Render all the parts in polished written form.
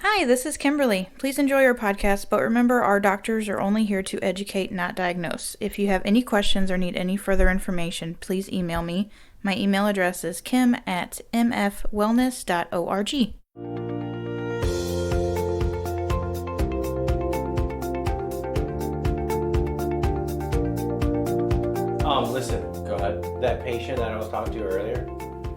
Hi, this is Kimberly. Please enjoy our podcast, but remember our doctors are only here to educate, not diagnose. If you have any questions or need any further information, please email me. My email address is kim@mfwellness.org. Listen, Go ahead. that patient that I was talking to earlier,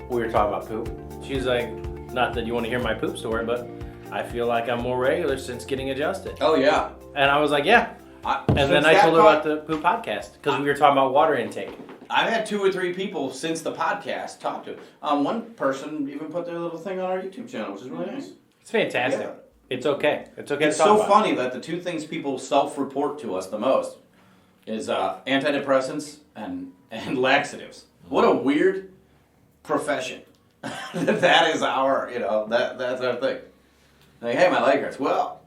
we were talking about poop. She's like, not that you want to hear my poop story, but I feel like I'm more regular since getting adjusted. Oh, yeah. And I was like, yeah. And then I told her about the poop podcast because we were talking about water intake. I've had 2 or 3 people since the podcast talk to. One person even put their little thing on our YouTube channel, which is really nice. It's fantastic. Yeah. It's okay. It's okay It's to talk so about. funny that the 2 things people self-report to us the most is antidepressants and laxatives. What a weird profession. That is our, that's our thing. Like, hey, my leg hurts. Well,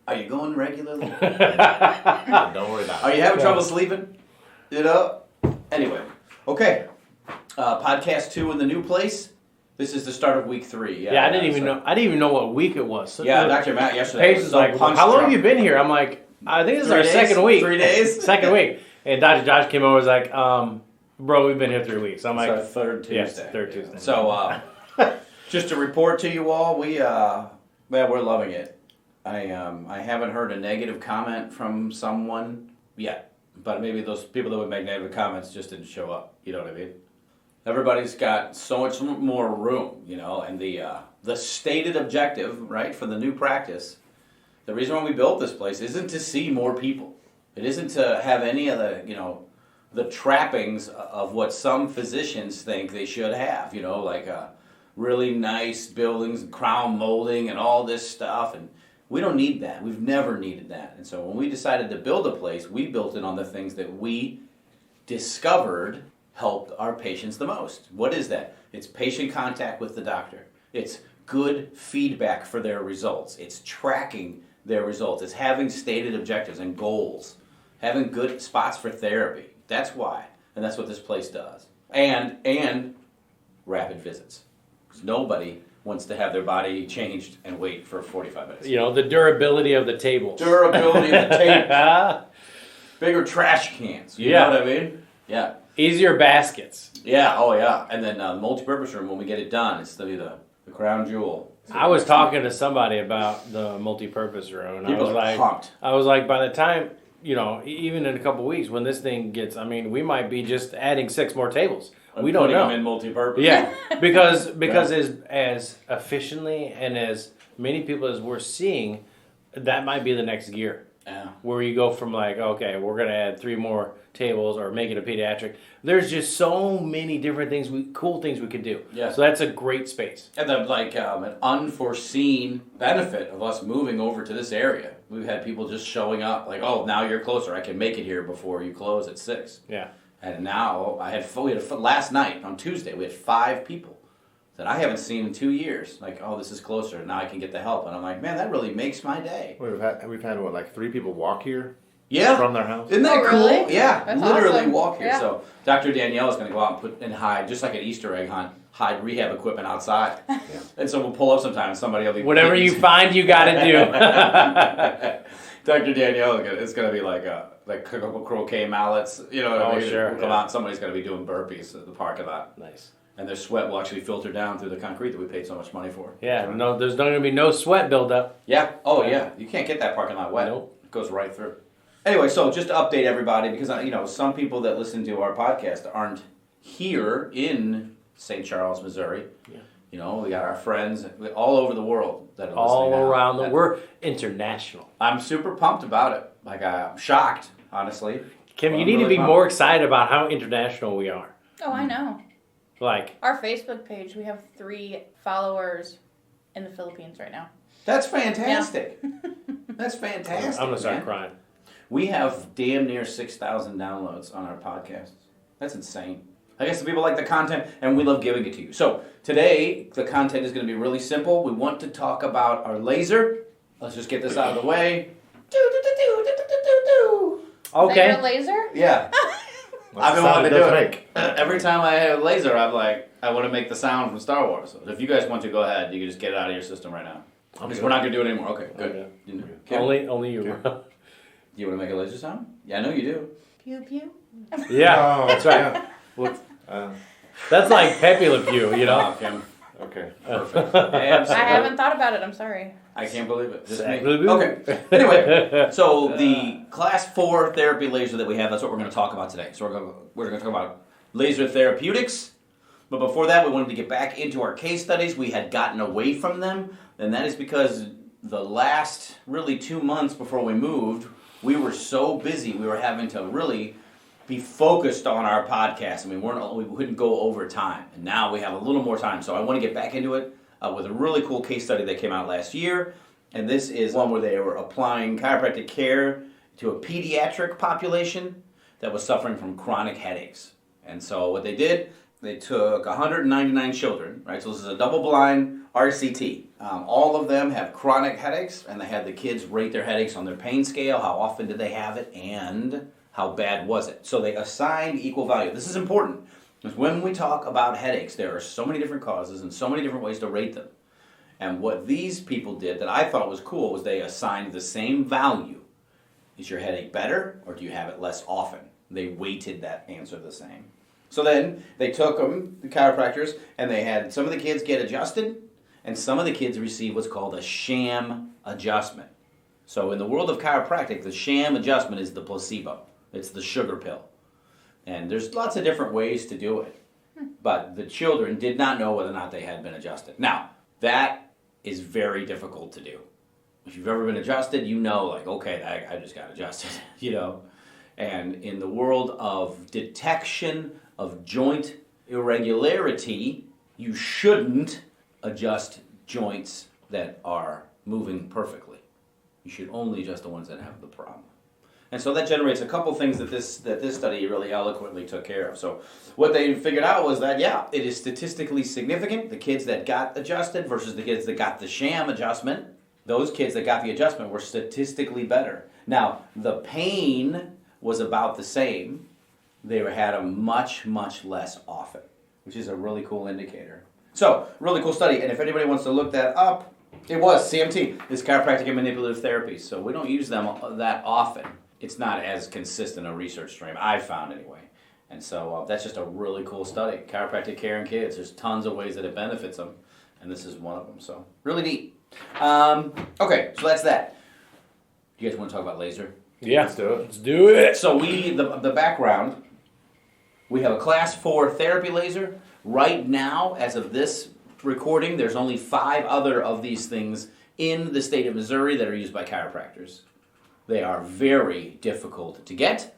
are you going regularly? Don't worry about Are it. you having trouble sleeping? Anyway, okay. Podcast 2 in the new place. This is the start of week 3. Yeah, I didn't even know what week it was. So Yeah, Dr. Matt yesterday. Patient's like, how long have you been here? I'm like, I think this is 3 our days? second week. 3 days? Second week. And Dr. Josh came over and was like, bro, we've been here 3 weeks. I'm It's like, our third Tuesday. yes, third Tuesday. So, just to report to you all, we're loving it. I haven't heard a negative comment from someone yet, but maybe those people that would make negative comments just didn't show up. You know what I mean? Everybody's got so much more room, and the stated objective, right, for the new practice. The reason why we built this place isn't to see more people. It isn't to have any of the trappings of what some physicians think they should have, like really nice buildings, crown molding, and all this stuff. And we don't need that. We've never needed that. And so when we decided to build a place, we built it on the things that we discovered helped our patients the most. What is that? It's patient contact with the doctor. It's good feedback for their results. It's tracking their results. It's having stated objectives and goals. Having good spots for therapy. That's why. And that's what this place does. And rapid visits. Because nobody wants to have their body changed and wait for 45 minutes. the durability of the tables. Durability of the tape. Bigger trash cans. You know what I mean? Yeah. Easier baskets. Yeah, oh yeah. And then multi-purpose room, when we get it done, it's the crown jewel. I was talking to somebody about the multi-purpose room, and People are pumped. I was like, by the time, even in a couple weeks, when this thing gets, we might be just adding 6 more tables. We don't know. Them in multi-purpose. Yeah, because as efficiently and as many people as we're seeing, that might be the next gear. Yeah. Where you go from like, okay, we're going to add 3 more tables or make it a pediatric. There's just so many different things, cool things we could do. Yeah. So that's a great space. And then an unforeseen benefit of us moving over to this area. We've had people just showing up like, oh, now you're closer. I can make it here before you close at 6. Yeah. And now last night on Tuesday, we had 5 people that I haven't seen in 2 years. Like, oh, this is closer. Now I can get the help. And I'm like, man, that really makes my day. We've had what, like 3 people walk here Yeah. from their house? Isn't that cool? Really? Yeah, That's literally awesome. walk here. Yeah. So Dr. Danielle is going to go out and hide, just like an Easter egg hunt, hide rehab equipment outside. Yeah. And so we'll pull up sometime and somebody will be... Whatever you find, you got to do. Dr. Danielle is going to be like croquet mallets, you know what I mean? Sure, We'll come yeah. out and somebody's going to be doing burpees at the parking lot. Nice. And their sweat will actually filter down through the concrete that we paid so much money for. Yeah, no, there's not going to be no sweat buildup. Yeah. Oh, yeah. You can't get that parking lot wet. Nope. It goes right through. Anyway, so just to update everybody, because some people that listen to our podcast aren't here in St. Charles, Missouri. Yeah. We got our friends all over the world that are listening. All now. around we're international. I'm super pumped about it. Like, I'm shocked, honestly. Kim, Well, you I'm need to really be pumped. more excited about how international we are. Oh, I know. Like, Our Facebook page, we have 3 followers in the Philippines right now. That's fantastic. That's fantastic. I'm going to start man. crying. We have damn near 6,000 downloads on our podcasts. That's insane. I guess the people like the content, and we love giving it to you. So today, the content is going to be really simple. We want to talk about our laser. Let's just get this out of the way. Is that Okay. your laser? Yeah. What's I've been the sound wanting it to do does it. make? Every time I have a laser, I want to make the sound from Star Wars. So if you guys want to, go ahead. You can just get it out of your system right now. Because we're not going to do it anymore. Okay, good. Okay. Kim, Only you. you want to make a laser sound? Yeah, I know you do. Pew pew. Yeah, Oh, that's right. yeah. Well, That's like Pepe Le Pew, you know. Kim. okay. Perfect. I Absolutely. haven't thought about it. I'm sorry. I can't believe it. Just me. Exactly. Okay. Anyway, so the class 4 therapy laser that we have, that's what we're going to talk about today. So we're going to talk about laser therapeutics. But before that, we wanted to get back into our case studies. We had gotten away from them, and that is because the last really 2 months before we moved, we were so busy. We were having to really be focused on our podcast, and we couldn't go over time. And now we have a little more time, so I want to get back into it with a really cool case study that came out last year. And this is one where they were applying chiropractic care to a pediatric population that was suffering from chronic headaches. And so what they did, they took 199 children, right? So this is a double-blind RCT. All of them have chronic headaches, and they had the kids rate their headaches on their pain scale. How often did they have it, and how bad was it? So they assigned equal value. This is important, because when we talk about headaches, there are so many different causes and so many different ways to rate them. And what these people did that I thought was cool was they assigned the same value. Is your headache better, or do you have it less often? They weighted that answer the same. So then they took them, the chiropractors, and they had some of the kids get adjusted, and some of the kids receive what's called a sham adjustment. So in the world of chiropractic, the sham adjustment is the placebo. It's the sugar pill. And there's lots of different ways to do it. But the children did not know whether or not they had been adjusted. Now, that is very difficult to do. If you've ever been adjusted, you know, like, okay, I just got adjusted, you know. And in the world of detection of joint irregularity, you shouldn't adjust joints that are moving perfectly. You should only adjust the ones that have the problem. And so that generates a couple things that this study really eloquently took care of. So what they figured out was that, yeah, it is statistically significant. The kids that got adjusted versus the kids that got the sham adjustment, those kids that got the adjustment were statistically better. Now, the pain was about the same. They had them much, much less often, which is a really cool indicator. So, really cool study. And if anybody wants to look that up, it was CMT, is chiropractic and manipulative therapy. So we don't use them that often. It's not as consistent a research stream, I've found anyway. And so that's just a really cool study. Chiropractic care in kids. There's tons of ways that it benefits them, and this is one of them. So really neat. Okay, so that's that. Do you guys want to talk about laser? Yeah, Let's do it. let's do it. So the background, we have a class 4 therapy laser. Right now, as of this recording, there's only 5 other of these things in the state of Missouri that are used by chiropractors. They are very difficult to get.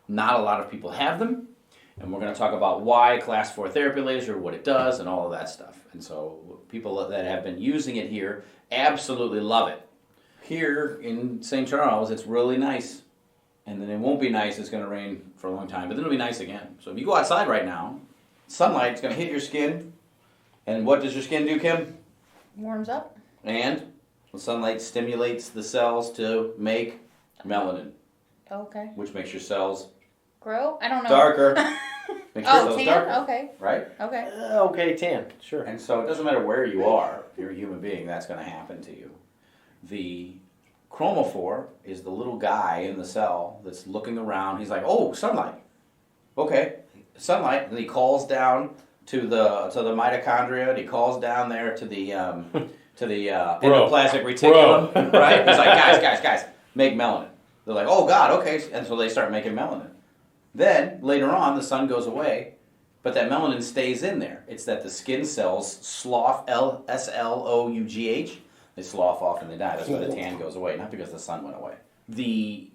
Not a lot of people have them. And we're going to talk about why class 4 therapy laser, what it does, and all of that stuff. And so people that have been using it here absolutely love it. Here in St. Charles, it's really nice. And then it won't be nice, it's going to rain for a long time, but then it'll be nice again. So if you go outside right now, sunlight's going to hit your skin. And what does your skin do, Kim? Warms up. And the sunlight stimulates the cells to make melanin, Okay. which makes your cells Grow? I don't know. darker. Makes your Oh, cells tan? darker, Okay. right? Okay. Okay, 10. Sure. And so it doesn't matter where you are, if you're a human being, that's going to happen to you. The chromophore is the little guy in the cell that's looking around. He's like, oh, sunlight. Okay, sunlight. And he calls down to the mitochondria, and he calls down there to the endoplasmic reticulum, right? He's like, guys, make melanin. They're like, oh God, okay. And so they start making melanin. Then, later on, the sun goes away, but that melanin stays in there. It's that the skin cells slough, S-L-O-U-G-H, they slough off and they die. That's why the tan goes away, not because the sun went away. The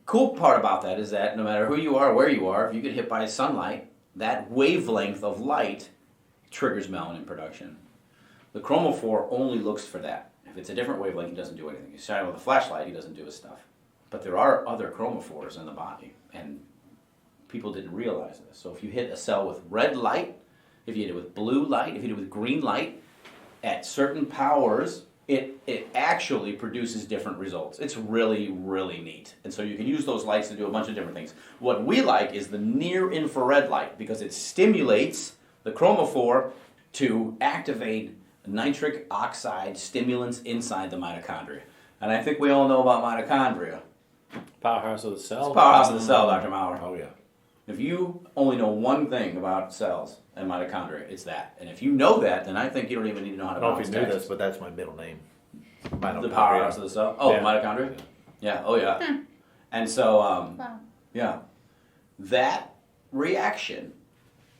cool part about that is that no matter who you are, where you are, if you get hit by sunlight, that wavelength of light triggers melanin production. The chromophore only looks for that. If it's a different wavelength, he doesn't do anything. You shine with a flashlight, he doesn't do his stuff. But there are other chromophores in the body, and people didn't realize this. So if you hit a cell with red light, if you hit it with blue light, if you hit it with green light, at certain powers, it actually produces different results. It's really, really neat. And so you can use those lights to do a bunch of different things. What we like is the near-infrared light because it stimulates the chromophore to activate nitric oxide stimulants inside the mitochondria. And I think we all know about mitochondria. Powerhouse of the cell. It's powerhouse of the cell, Dr. Maurer. Oh yeah. If you only know one thing about cells and mitochondria, it's that. And if you know that, then I think you don't even need to know how I to don't know if balance you knew taxes. this, but that's my middle name. The powerhouse of the cell? Oh, Yeah. mitochondria? Yeah, oh yeah. And so, Wow. yeah, that reaction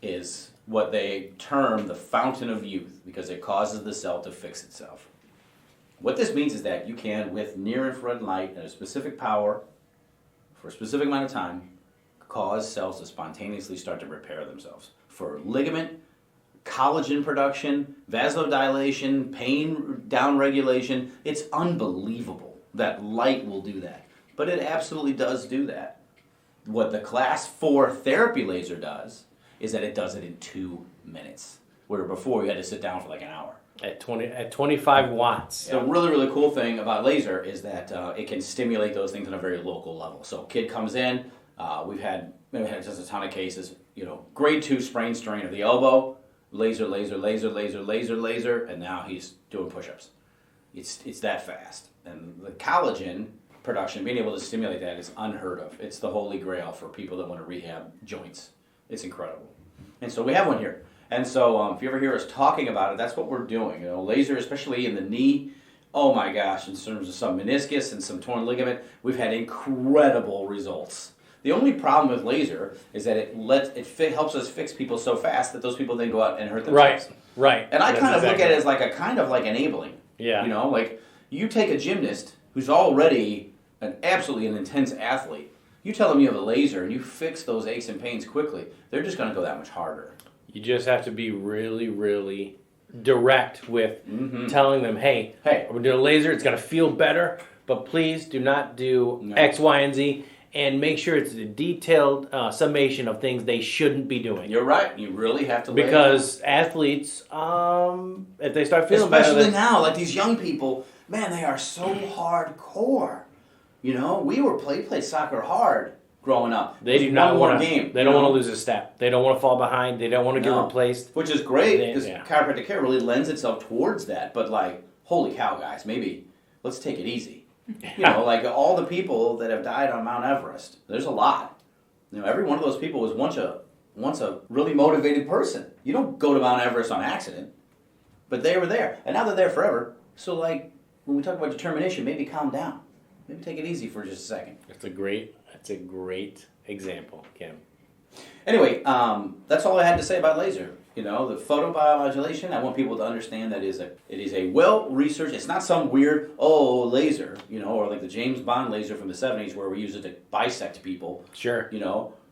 is what they term the fountain of youth because it causes the cell to fix itself. What this means is that you can, with near-infrared light at a specific power for a specific amount of time, cause cells to spontaneously start to repair themselves. For ligament, collagen production, vasodilation, pain downregulation, it's unbelievable that light will do that. But it absolutely does do that. What the class 4 therapy laser does is that it does it in 2 minutes, where before you had to sit down for like an hour. At 25 watts. The really, really cool thing about laser is that it can stimulate those things on a very local level. So kid comes in, we've had just a ton of cases, grade 2 sprain strain of the elbow, laser, and now he's doing push-ups. It's that fast. And the collagen production, being able to stimulate that is unheard of. It's the holy grail for people that want to rehab joints. It's incredible. And so we have one here. And so if you ever hear us talking about it, that's what we're doing. Laser, especially in the knee, oh my gosh, in terms of some meniscus and some torn ligament, we've had incredible results. The only problem with laser is that it helps us fix people so fast that those people then go out and hurt themselves. Right. And I That's kind of look at exactly it as like a kind of like enabling. Yeah. Like you take a gymnast who's already absolutely an intense athlete, you tell them you have a laser and you fix those aches and pains quickly, they're just going to go that much harder. You just have to be really, really direct with telling them, hey, we're doing a laser. It's going to feel better, but please do not do X, Y, and Z. And make sure it's a detailed summation of things they shouldn't be doing. You're right. You really have to lay Because athletes, if they start feeling especially better... now, like these young people, man, they are so hardcore. We played soccer hard growing up. They do not want to. game. They don't want to lose a step. They don't want to fall behind. They don't want to get replaced. Which is great because chiropractic care really lends itself towards that. But like, holy cow, guys, maybe let's take it easy. Like all the people that have died on Mount Everest, there's a lot. Every one of those people was once a really motivated person. You don't go to Mount Everest on accident, but they were there, and now they're there forever. So like, when we talk about determination, maybe calm down. Maybe take it easy for just a second. That's a great example, Kim. Anyway, that's all I had to say about laser. The photobiomodulation, I want people to understand that it is a well-researched, it's not some weird, laser, or like the James Bond laser from the 70s where we use it to bisect people. Sure.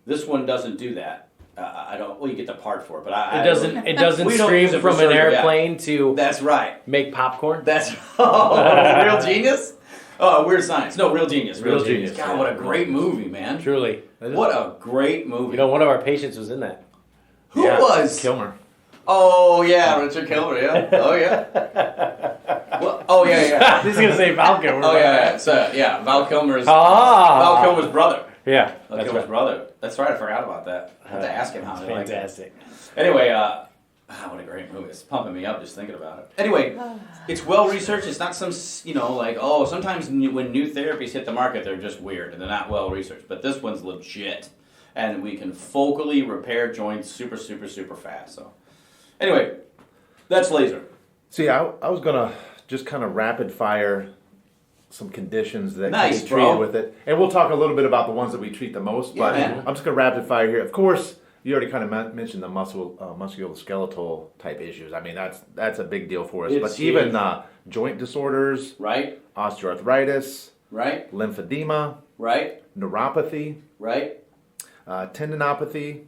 This one doesn't do that. You get the part for it, but It doesn't we don't stream use it for from an surgery, airplane to That's right. make popcorn. That's, real genius? Oh, Weird Science. No, Real Genius. Real Genius. God, what a great movie, man. Truly. What a great movie. One of our patients was in that. Who was? Kilmer. Oh, yeah, Richard Kilmer, yeah. Oh, yeah. Well, oh, yeah. He's going to say Val Kilmer. Oh, yeah. So, Val Kilmer's brother. Yeah. Val Kilmer's brother. That's right, I forgot about that. I have to ask him how they like it. Fantastic. Anyway, what a great movie. It's pumping me up just thinking about it. Anyway, it's well researched. It's not some, sometimes when new therapies hit the market, they're just weird and they're not well researched. But this one's legit. And we can focally repair joints super, super, super fast. So, anyway, that's laser. See, I was going to just kind of rapid fire some conditions that can be treated bro. with it. And we'll talk a little bit about the ones that we treat the most. Yeah, but man. I'm just going to rapid fire here. Of course, you already kind of mentioned the musculoskeletal type issues. I mean, that's a big deal for us. It's but huge. even joint disorders, Right? osteoarthritis, Right? lymphedema, Right? neuropathy, Right? tendinopathy,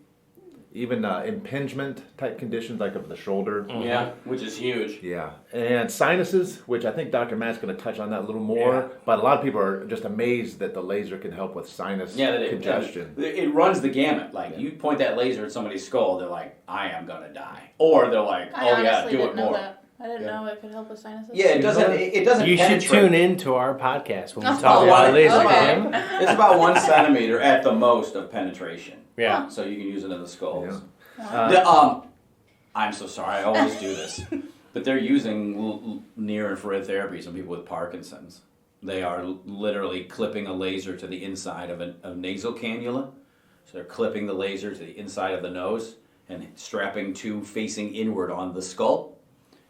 even impingement type conditions like of the shoulder. Yeah, which is huge. Yeah, and sinuses, which I think Dr. Matt's going to touch on that a little more. Yeah. But a lot of people are just amazed that the laser can help with sinus congestion. It runs the gamut. Like, you point that laser at somebody's skull, they're like, I am going to die. Or they're like, I honestly do didn't it know more. that. I didn't know it could help with sinuses. Yeah, it doesn't You should penetrate. tune in to our podcast when we Oh, talk about laser. okay. Kim. It's about 1 centimeter at the most of penetration. Yeah. So you can use it in the skulls. Yeah. I'm so sorry, I always do this. But they're using near infrared therapies on people with Parkinson's. They are literally clipping a laser to the inside of a nasal cannula. So they're clipping the laser to the inside of the nose and strapping two facing inward on the skull.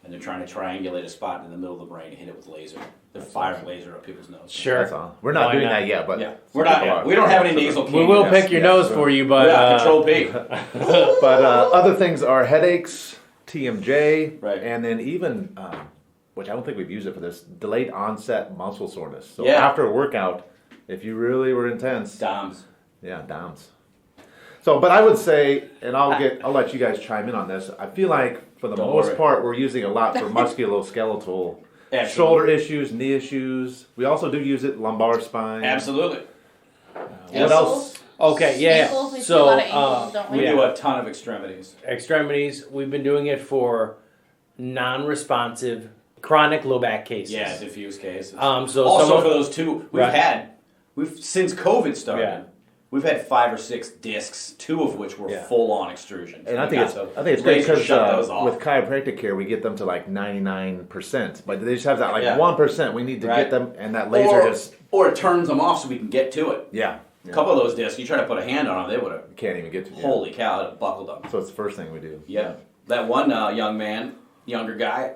And they're trying to triangulate a spot in the middle of the brain and hit it with laser. They're firing laser up people's noses. Sure. That's all. We're not Why doing not? that yet, but Yeah, we're not. We don't have any nasal We will cannulas. pick your nose for you, but Control P. But other things are headaches, TMJ, Right. and then even, which I don't think we've used it for this, delayed onset muscle soreness. So Yeah. after a workout, if you really were intense, DOMS. yeah, DOMS. So, but I would say, and I'll let you guys chime in on this. I feel like for the Don't most worry. part, we're using a lot for musculoskeletal, Absolutely. shoulder issues, knee issues. We also do use it lumbar spine. Absolutely. What else? okay, yeah. Ankles, we see So a lot of ankles, don't We we? do a ton of extremities. extremities. We've been doing it for non-responsive chronic low back cases. Yeah, diffuse cases. So also someone- for those two, Right. we've since COVID started, Yeah. we've had 5 or 6 discs, 2 of which were Yeah. full on extrusions. And I We think got it's the great laser because shut those off. with chiropractic care we get them to like 99%, but they just have that like Yeah. 1%. We need to Right. get them, and that laser just or it turns them off so we can get to it. yeah, A couple of those discs, you try to put a hand on them, they would have. can't even get to. Holy cow! It buckled them. So it's the first thing we do. Yeah, that one younger guy,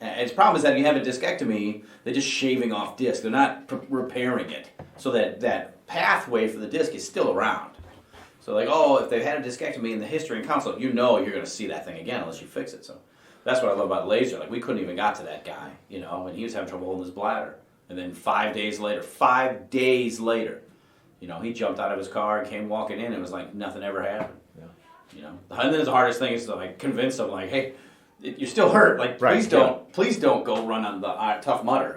and his problem is that if you have a discectomy, they're just shaving off disc. They're not repairing it, so that pathway for the disc is still around. So like, if they've had a discectomy in the history and consult, you're going to see that thing again unless you fix it. So that's what I love about laser. Like we couldn't even got to that guy, and he was having trouble holding his bladder. And then 5 days later, he jumped out of his car and came walking in. And it was like nothing ever happened. Yeah. And then the hardest thing is to like convince them, like, hey, you're still hurt. Like, Right, please don't go run on the Tough Mudder.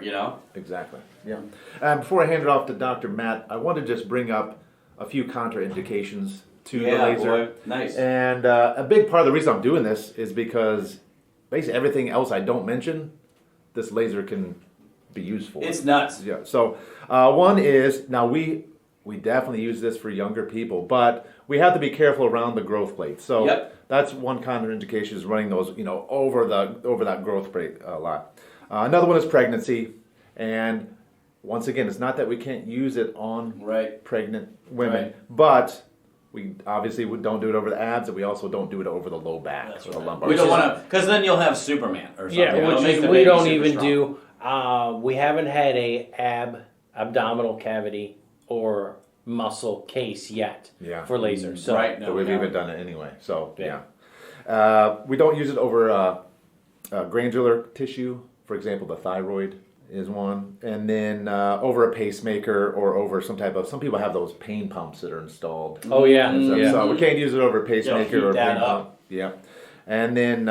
Exactly. Yeah. Before I hand it off to Dr. Matt, I want to just bring up a few contraindications to the laser. Boy. Nice. And a big part of the reason I'm doing this is because basically everything else I don't mention, this laser can be used for. It's nuts. Yeah. So one is now we definitely use this for younger people, but we have to be careful around the growth plate. So that's one contraindication is running those over that growth plate a lot. Another one is pregnancy, and once again, it's not that we can't use it on pregnant women, but we obviously don't do it over the abs, and we also don't do it over the low back or the lumbar. We don't want to, because then you'll have Superman or something. Yeah, It'll which make is the we baby don't super even strong. do. We haven't had a abdominal cavity or muscle case yet for laser. So So we've even done it anyway. So we don't use it over granular tissue. For example, the thyroid is one, and then over a pacemaker or over some people have those pain pumps that are installed. Oh yeah, So we can't use it over a pacemaker heat or a that pain up. pump. Yeah, and then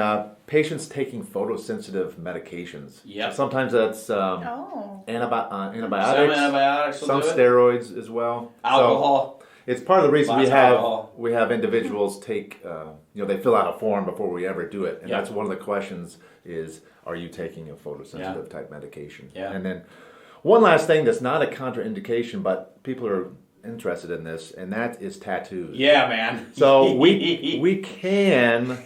patients taking photosensitive medications. Yep. So sometimes that's Oh. antibiotics. Some antibiotics will Some do it. steroids as well. Alcohol. So it's part of the reason Lots of alcohol. we have individuals take they fill out a form before we ever do it, and that's one of the questions is, are you taking a photosensitive type medication? Yeah. And then one last thing that's not a contraindication, but people are interested in this, and that is tattoos. Yeah, man. So we can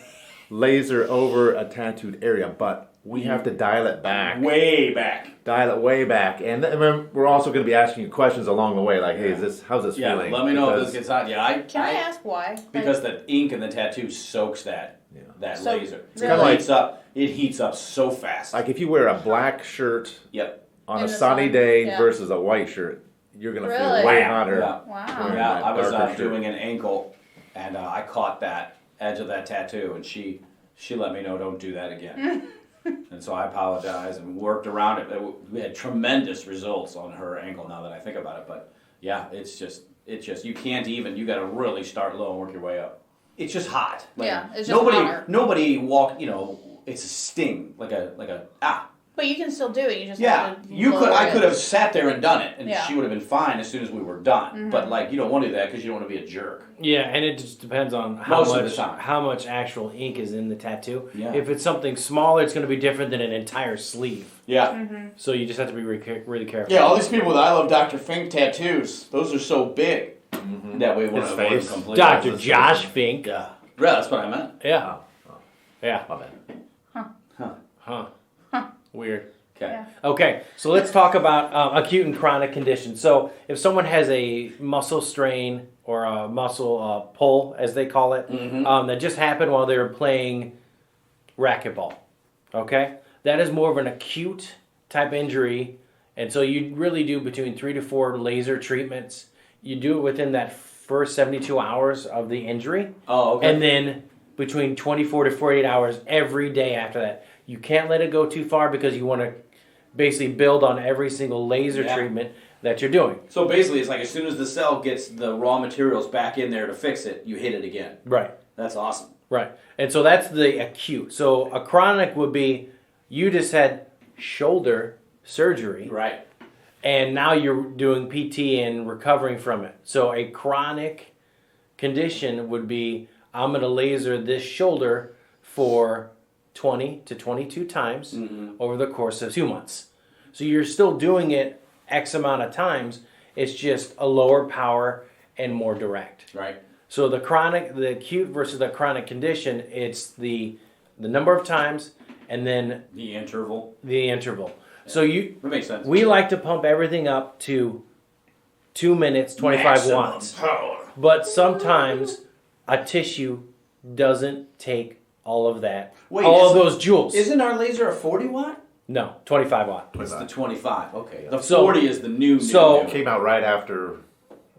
laser over a tattooed area, but we have to dial it back. Way back. Dial it way back. And then we're also going to be asking you questions along the way, like, hey, how's this Yeah, feeling? let me know if Because- this gets hot. Yeah, Can I ask why? because the ink in the tattoo soaks that So, laser. really? It heats up so fast. Like if you wear a black shirt Yep. on In a the sunny sun, day yeah. versus a white shirt, you're going to Really? feel way hotter. Yeah. Wow. Wearing Yeah, that I was darker shirt. doing an ankle, and I caught that edge of that tattoo, and she let me know, don't do that again. And so I apologized and worked around it. We had tremendous results on her ankle now that I think about it. But yeah, it's just you can't even. You got to really start low and work your way up. It's just hot. Yeah, it's just hotter. Nobody walk. It's a sting like a. But you can still do it. You just Yeah, have to you could. lower I it. could have sat there and done it, and Yeah. she would have been fine as soon as we were done. But you don't want to do that because you don't want to be a jerk. Yeah, and it just depends on Most of the time. how much actual ink is in the tattoo. Yeah. If it's something smaller, it's going to be different than an entire sleeve. Yeah. So you just have to be really careful. Yeah, all these people with I Love Dr. Fink tattoos, those are so big that we want His to avoid them face. completely. Dr. Josh Fink. Yeah. Yeah, that's what I meant. Yeah. Yeah. My bad. Huh. Weird. Okay. Yeah. Okay, so let's talk about acute and chronic conditions. So if someone has a muscle strain or a muscle pull, as they call it, that just happened while they were playing racquetball, okay? That is more of an acute type injury, and so you really do between 3 to 4 laser treatments. You do it within that first 72 hours of the injury, Oh, okay. and then between 24 to 48 hours every day after that. You can't let it go too far because you want to basically build on every single laser treatment that you're doing. So basically, it's like as soon as the cell gets the raw materials back in there to fix it, you hit it again. Right. That's awesome. Right. And so that's the acute. So a chronic would be you just had shoulder surgery. Right. And now you're doing PT and recovering from it. So a chronic condition would be I'm going to laser this shoulder for 20 to 22 times over the course of 2 months. So you're still doing it X amount of times. It's just a lower power and more direct. Right. So the acute versus the chronic condition, it's the number of times and then The interval. the interval. Yeah. So That makes sense. we like to pump everything up to 2 minutes, 25 watts. Power. But sometimes a tissue doesn't take all of that. Wait, all of those joules. Isn't our laser a 40 watt? No, 25 watt. It's the 25. Okay. The So- 40 is the new. so- new. Came out right after,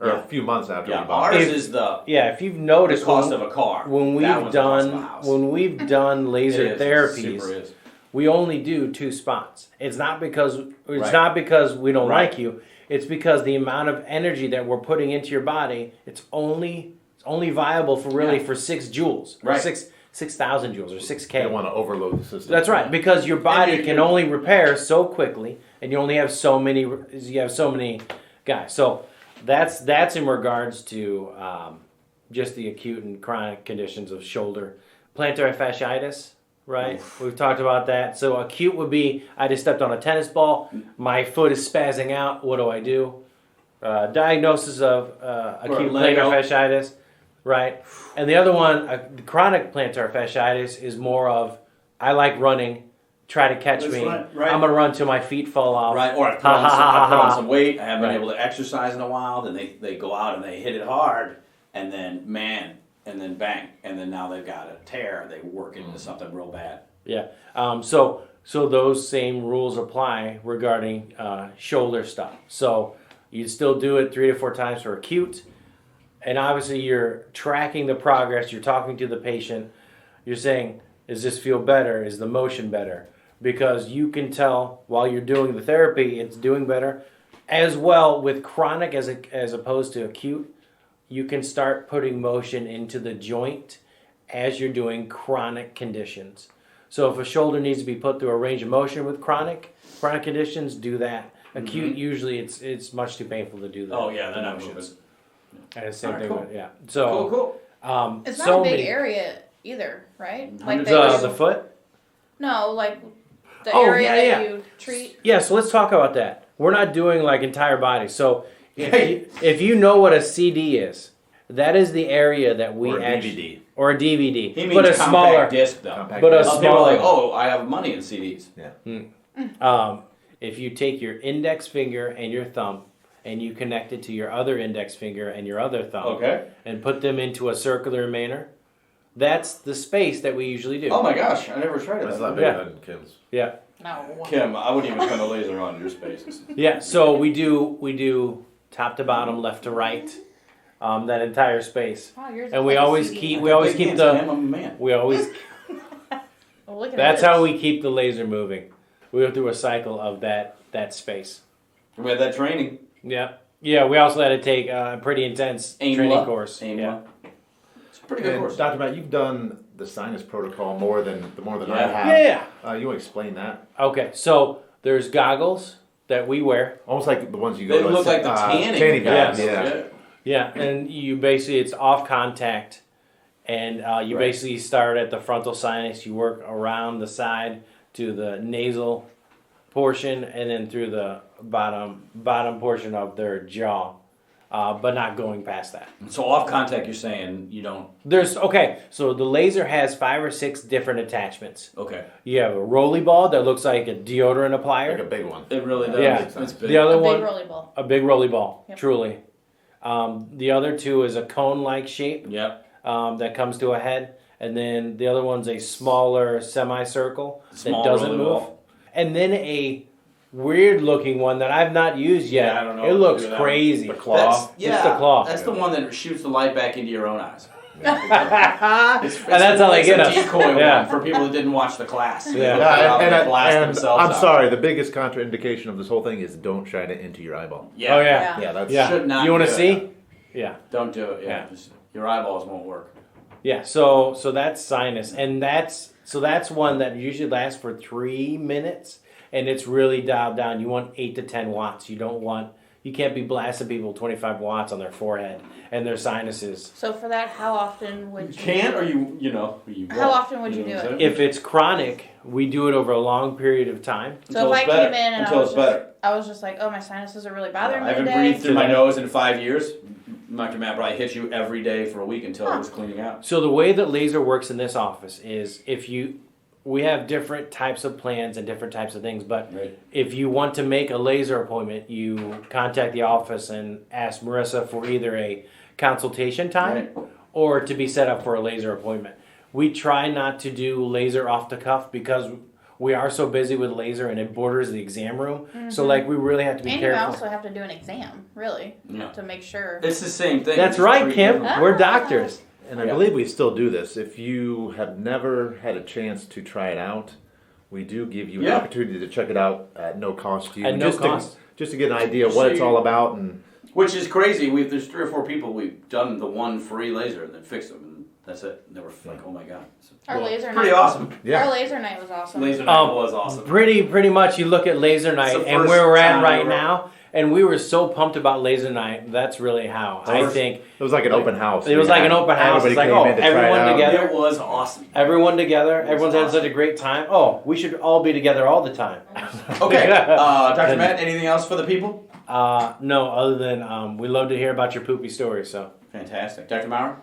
or Yeah. a few months after Yeah, we bought ours it. is the Yeah, if you've noticed cost when, of a car. when That we've one's the cost of a done house. when we've done laser It is. It therapies, super is. we only do 2 spots. It's not because Right. we don't Right. like you. It's because the amount of energy that we're putting into your body, it's only viable for really Yeah. for 6 joules. Or Right. 6,000 joules or 6K. They don't want to overload the system. That's right, because your body you're- can only repair so quickly, and you only have so many. You have so many guys. So that's in regards to just the acute and chronic conditions of shoulder, plantar fasciitis. Right, we've talked about that. So acute would be I just stepped on a tennis ball, my foot is spazzing out. What do I do? Diagnosis of acute Lego. plantar fasciitis. Right. And the other one, chronic plantar fasciitis, is more of I like running, try to catch That's me. right. I'm going to run till my feet fall off. Right, or I put, on some weight. I haven't been able to exercise in a while. Then they go out and they hit it hard, and then and then bang, and then now they've got a tear. They work into something real bad. Yeah. So those same rules apply regarding shoulder stuff. So you still do it 3 to 4 times for acute. And obviously you're tracking the progress, you're talking to the patient, you're saying, does this feel better? Is the motion better? Because you can tell while you're doing the therapy, it's doing better. As well with chronic as opposed to acute, you can start putting motion into the joint as you're doing chronic conditions. So if a shoulder needs to be put through a range of motion with chronic conditions, do that. Acute, usually it's much too painful to do that. Oh yeah, the then I'm moving. motions. And it's the same Alright, thing cool. with, yeah. So, Cool. It's not so a big many, area either, right? Hundreds they of do- the foot? No, like the Oh, area yeah, that yeah. you treat. Yeah, so let's talk about that. We're not doing like entire body. So if you know what a CD is, that is the area that we Or a actually... DVD. Or a DVD. He means but a compact smaller... disc though. Compact But a disc. Some people are smaller... like, oh, I have money in CDs. Yeah. If you take your index finger and your thumb and you connect it to your other index finger and your other thumb Okay. and put them into a circular manner, that's the space that we usually do. Oh my gosh, I never tried That's it. not Yeah. bigger than Kim's. Yeah. No. Kim, I wouldn't even turn the laser on your spaces. Yeah, so we do top to bottom, left to right, that entire space. Wow, yours And is we like a always CD. keep we always Big keep hands, man, the I'm a man. we always Well, look at that's this. how we keep the laser moving. We go through a cycle of that space. We had that training. Yeah. Yeah, we also had to take a pretty intense training course. Yeah. It's a pretty good And course. Dr. Matt, you've done the sinus protocol more than I Yeah. have. Yeah. You want to explain that? Okay, so there's goggles that we wear. Almost like the ones you They go to. look like the tanning baths. guys. Yeah. Yeah, and you basically it's off contact, and you Right. basically start at the frontal sinus. You work around the side to the nasal portion, and then through the bottom portion of their jaw. but not going past that. So off contact, you're saying you don't. So the laser has 5 or 6 different attachments. Okay. You have a rolly ball that looks like a deodorant applier. Like a big one. It really does. Yeah. It's big. The other A one, big rolly ball. a big rolly ball, Yep. truly. The other 2 is a cone-like shape Yep. that comes to a head, and then the other one's a smaller semicircle Small that doesn't rolly move, ball. and then a weird-looking one that I've not used yet. Yeah, I don't know It what to looks do with that crazy. The claw. It's the claw. That's the one that shoots the light back into your own eyes. And that's how they it's get a us. decoy Yeah. one for people who didn't watch the class. Yeah. And blast themselves I'm out. sorry, the biggest contraindication of this whole thing is don't shine it into your eyeball. Yeah. Oh yeah. Yeah, that's Yeah. Should not You want do to it. see? Yeah. Don't do it. Yeah. Yeah. Just, your eyeballs won't work. Yeah. So that's sinus, and that's one that usually lasts for 3 minutes, and it's really dialed down. You want 8 to 10 watts. You can't be blasting people 25 watts on their forehead and their sinuses. So for that, how often would you? Can or you How often would you do it? If it's chronic, we do it over a long period of time. So if I came in and Until it's better. I was just like, oh, my sinuses are really bothering I me haven't today. breathed through my nose in 5 years. Dr. Matt probably hit you every day for a week until it was cleaning out. So the way that laser works in this office is we have different types of plans and different types of things, but Right. if you want to make a laser appointment, you contact the office and ask Marissa for either a consultation time Right. or to be set up for a laser appointment. We try not to do laser off the cuff because we are so busy with laser and it borders the exam room. So like we really have to be And you careful. also have to do an exam, really, Yeah. to make sure. It's the same thing. That's Just right, treat Kim. them. We're doctors. And I Yeah. believe we still do this. If you have never had a chance to try it out, we do give you an Yeah. opportunity to check it out at no cost to you. At no cost. Just to get an idea of what it's all about. And Which is crazy. There's 3 or 4 people we've done the one free laser and then fixed them, and that's it. And they were like, oh my god, Our laser pretty night. awesome. yeah. Our laser night was awesome. Laser night was awesome. Pretty much you look at laser It's night the and first where we're at time right ever. now, and we were so pumped about laser night. That's really how I First- think It was like an open house. it was like an open house. It's like, Everybody oh, came in to try everyone it out. together. It was awesome. Everyone together. was Everyone's having awesome. such a great time. Oh, we should all be together all the time. Okay, Dr. Matt, anything else for the people? No, other than we love to hear about your poopy stories. So Fantastic. Dr. Maurer?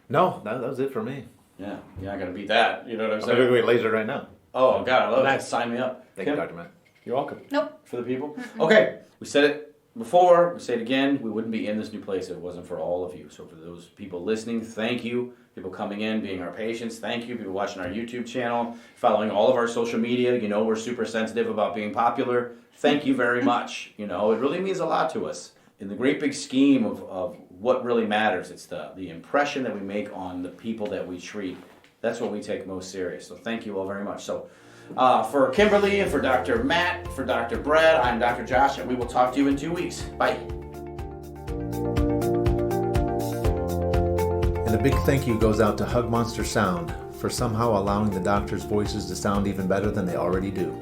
No, that was it for me. Yeah, you're not going to beat that. You know what I'm I'm going to saying? go get laser right now. Oh, God, I love Nice. it. Sign me up. Thank Kim? you, Dr. Matt. you're welcome. Nope. For the people? Okay, we said it before, we say it again, we wouldn't be in this new place if it wasn't for all of you. So for those people listening, thank you. People coming in, being our patients, thank you. People watching our YouTube channel, following all of our social media. You know we're super sensitive about being popular. Thank you very much. You know, it really means a lot to us. In the great big scheme of what really matters, it's the impression that we make on the people that we treat. That's what we take most serious. So thank you all very much. So for Kimberly and for Dr. Matt, for Dr. Brad, I'm Dr. Josh, and we will talk to you in 2 weeks. Bye. And a big thank you goes out to Hug Monster Sound for somehow allowing the doctors' voices to sound even better than they already do.